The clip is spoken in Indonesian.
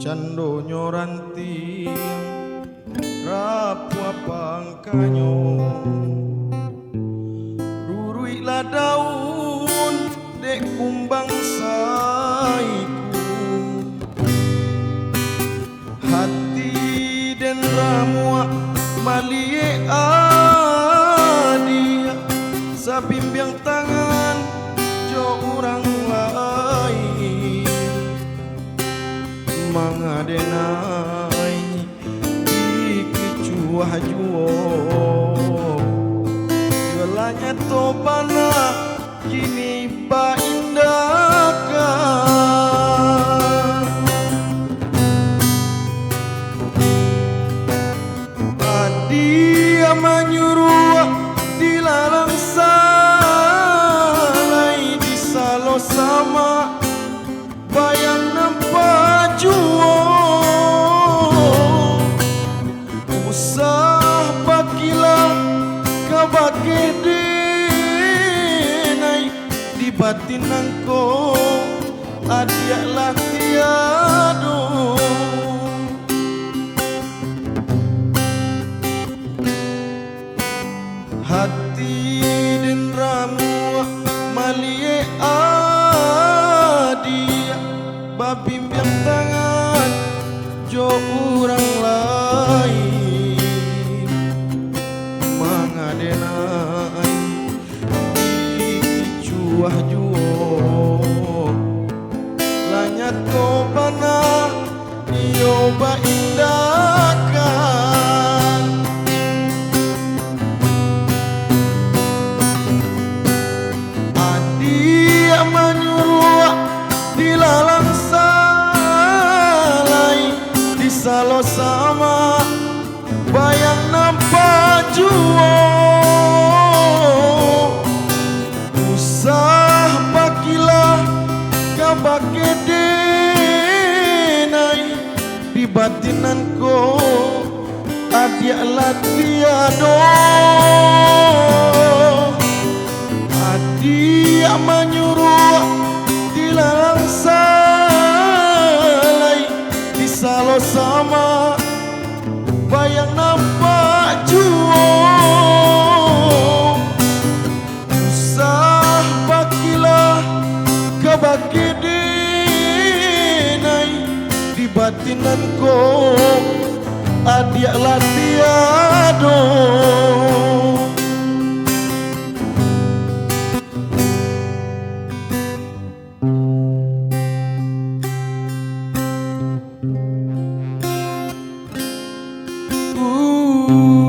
Cando nyoranti rapu pangkanyo rurui la daun dek kumbang saiku hati den ramua malie adia sabimbiang tangan jo orang lain mangadenai ikicuah juo jualannya tobana kini ba indakan adia menyuruh dilarang salai disalo sama bayang nampak juo usah bakilah kabake denai di batinanko adiaklah tiado hati den ramu malie adia babimbiang tangan jo urang lain mangadenai ikicuah juo lanyat tobana iyo ba indakan adia menyuruh dilalang salai disalo sama bayang nampak juo usah bakilah kabake denai di batinanko adiaklah tiado adia menyuruh dilarang salai disalo sama bayang nampak juo usah bakilah kabake denai di batinanko adiaklah tiado ooh.